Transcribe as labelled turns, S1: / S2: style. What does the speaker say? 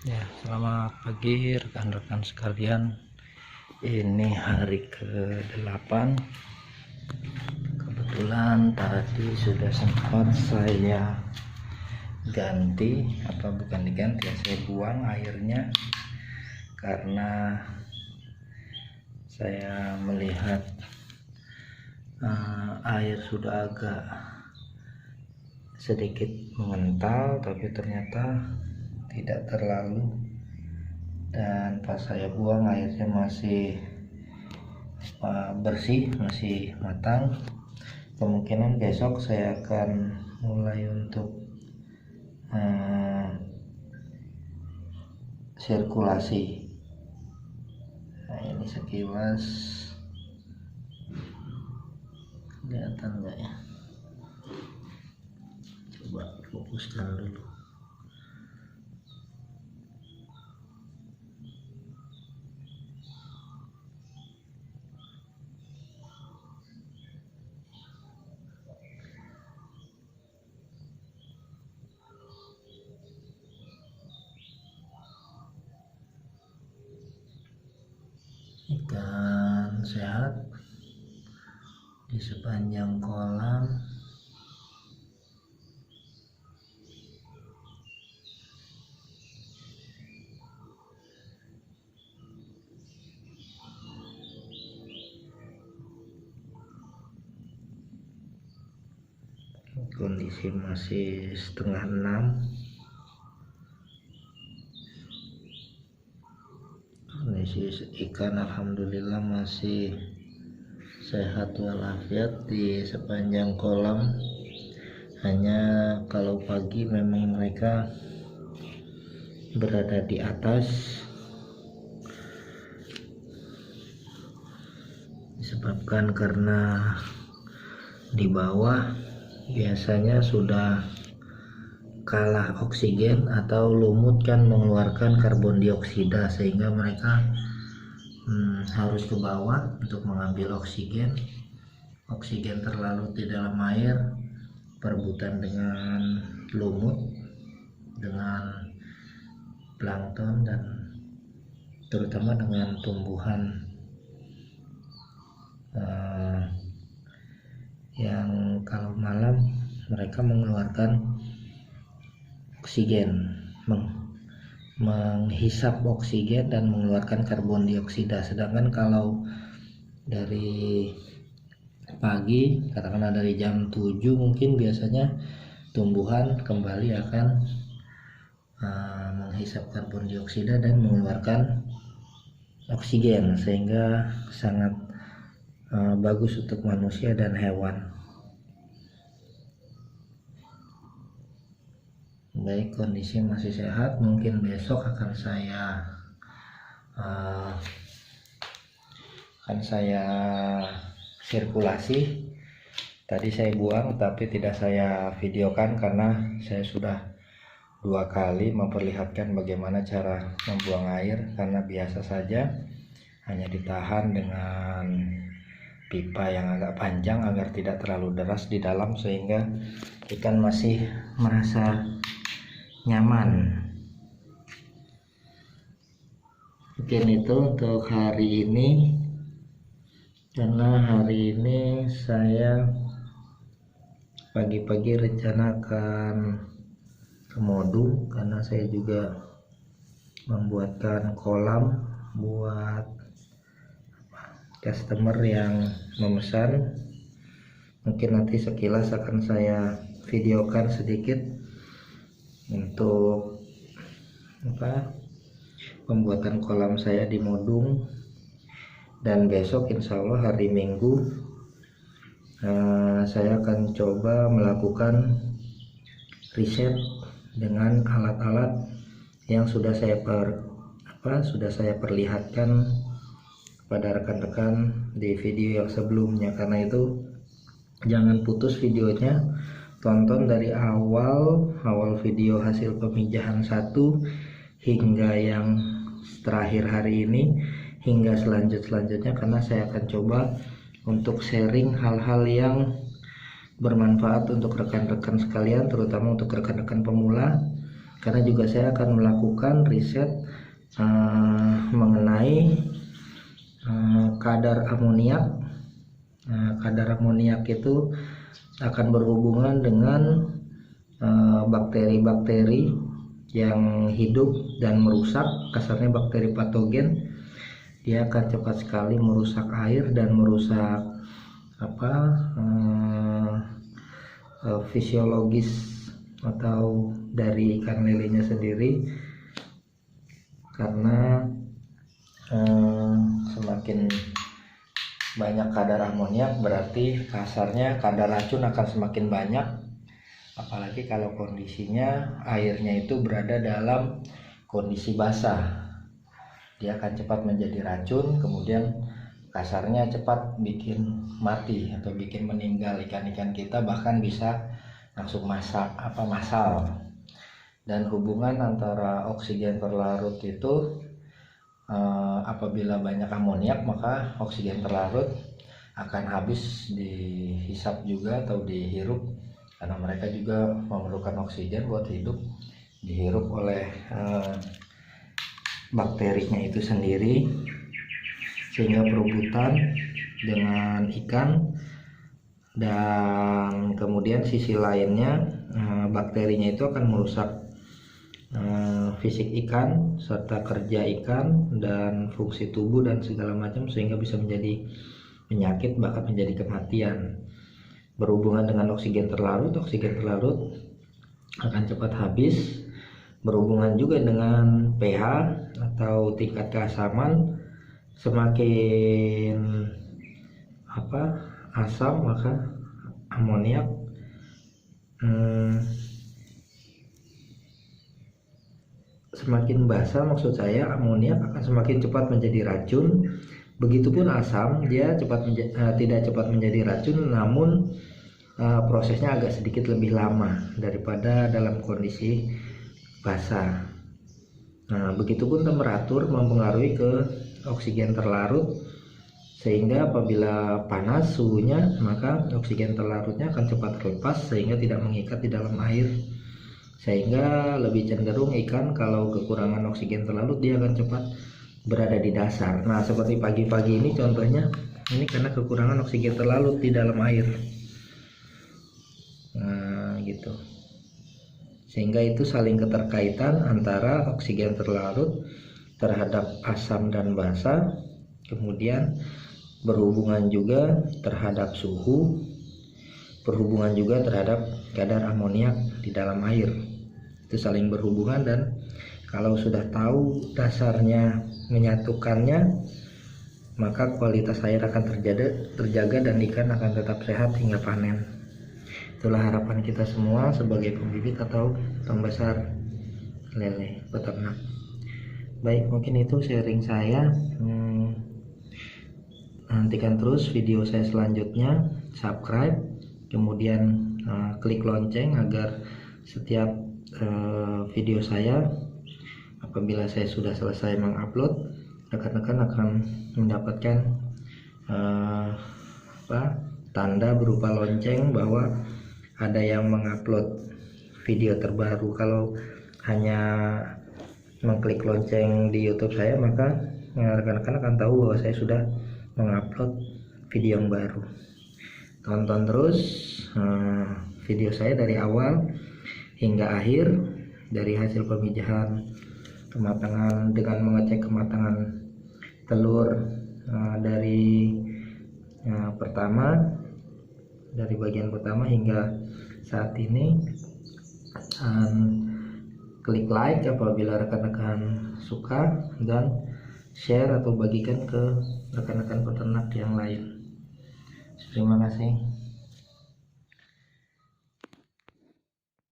S1: Ya, selamat pagi rekan-rekan sekalian. Ini hari ke-8. Kebetulan tadi sudah sempat saya ganti, bukan diganti ya, saya buang airnya karena saya melihat air sudah agak sedikit mengental, tapi ternyata tidak terlalu, dan pas saya buang airnya masih bersih, masih matang. Kemungkinan besok saya akan mulai untuk sirkulasi. Nah, ini sekilas kelihatan enggak ya, coba fokuskan dulu. Ikan sehat di sepanjang kolam. Kondisi masih setengah 6. Kondisi ikan alhamdulillah masih sehat walafiat di sepanjang kolam. Hanya kalau pagi memang mereka berada di atas disebabkan karena di bawah biasanya sudah kalah oksigen atau lumut kan mengeluarkan karbon dioksida, sehingga mereka harus ke bawah untuk mengambil oksigen. Oksigen terlalu di dalam air perebutan dengan lumut, dengan plankton, dan terutama dengan tumbuhan yang kalau malam mereka mengeluarkan oksigen, menghisap oksigen dan mengeluarkan karbon dioksida. Sedangkan kalau dari pagi, katakanlah dari jam 7 mungkin biasanya tumbuhan kembali akan menghisap karbon dioksida dan mengeluarkan oksigen, sehingga sangat bagus untuk manusia dan hewan. Baik, kondisi masih sehat. Mungkin besok akan saya sirkulasi. Tadi saya buang tapi tidak saya videokan karena saya sudah 2 kali memperlihatkan bagaimana cara membuang air, karena biasa saja hanya ditahan dengan pipa yang agak panjang agar tidak terlalu deras di dalam, sehingga ikan masih merasa nyaman. Mungkin itu untuk hari ini, karena hari ini saya pagi-pagi rencana akan ke Modung, karena saya juga membuatkan kolam buat customer yang memesan. Mungkin nanti sekilas akan saya videokan sedikit untuk pembuatan kolam saya di Modung. Dan besok insya Allah hari Minggu saya akan coba melakukan riset dengan alat-alat yang sudah saya perlihatkan pada rekan-rekan di video yang sebelumnya. Karena itu jangan putus videonya, tonton dari awal video hasil pemijahan 1 hingga yang terakhir hari ini hingga selanjutnya, karena saya akan coba untuk sharing hal-hal yang bermanfaat untuk rekan-rekan sekalian, terutama untuk rekan-rekan pemula karena juga saya akan melakukan riset mengenai kadar amoniak. Kadar amoniak itu akan berhubungan dengan bakteri-bakteri yang hidup dan merusak, kasarnya bakteri patogen. Dia akan cepat sekali merusak air dan merusak fisiologis atau dari ikan lelenya sendiri, karena semakin banyak kadar amoniak berarti kasarnya kadar racun akan semakin banyak, apalagi kalau kondisinya airnya itu berada dalam kondisi basah. Dia akan cepat menjadi racun, kemudian kasarnya cepat bikin mati atau bikin meninggal ikan-ikan kita, bahkan bisa langsung masal. Dan hubungan antara oksigen terlarut itu apabila banyak amoniak, maka oksigen terlarut akan habis dihisap juga atau dihirup, karena mereka juga memerlukan oksigen buat hidup, dihirup oleh bakterinya itu sendiri, sehingga perebutan dengan ikan. Dan kemudian sisi lainnya, bakterinya itu akan merusak fisik ikan serta kerja ikan dan fungsi tubuh dan segala macam, sehingga bisa menjadi penyakit, bahkan menjadi kematian. Berhubungan dengan oksigen terlarut akan cepat habis. Berhubungan juga dengan pH atau tingkat keasaman. Semakin asam, maka amoniak semakin basah, maksud saya amoniak akan semakin cepat menjadi racun. Begitupun asam, dia tidak cepat menjadi racun, namun prosesnya agak sedikit lebih lama daripada dalam kondisi basah. Nah, begitupun temperatur mempengaruhi ke oksigen terlarut, sehingga apabila panas suhunya, maka oksigen terlarutnya akan cepat lepas sehingga tidak mengikat di dalam air, sehingga lebih cenderung ikan kalau kekurangan oksigen terlarut dia akan cepat berada di dasar. Nah, seperti pagi-pagi ini contohnya, ini karena kekurangan oksigen terlarut di dalam air. Nah, gitu. Sehingga itu saling keterkaitan antara oksigen terlarut terhadap asam dan basa, kemudian berhubungan juga terhadap suhu, berhubungan juga terhadap kadar amoniak di dalam air. Itu saling berhubungan, dan kalau sudah tahu dasarnya menyatukannya, maka kualitas air akan terjaga dan ikan akan tetap sehat hingga panen. Itulah harapan kita semua sebagai pembibit atau pembesar lele peternak. Baik, mungkin itu sharing saya. Nantikan terus video saya selanjutnya, subscribe, kemudian klik lonceng agar setiap video saya, apabila saya sudah selesai mengupload, rekan-rekan akan mendapatkan tanda berupa lonceng bahwa ada yang mengupload video terbaru. Kalau hanya mengklik lonceng di YouTube saya, maka rekan-rekan akan tahu bahwa saya sudah mengupload video yang baru. Tonton terus video saya dari awal hingga akhir, dari hasil pemijahan kematangan dengan mengecek kematangan telur dari bagian pertama hingga saat ini. Klik like apabila rekan-rekan suka, dan share atau bagikan ke rekan-rekan peternak yang lain. Terima kasih.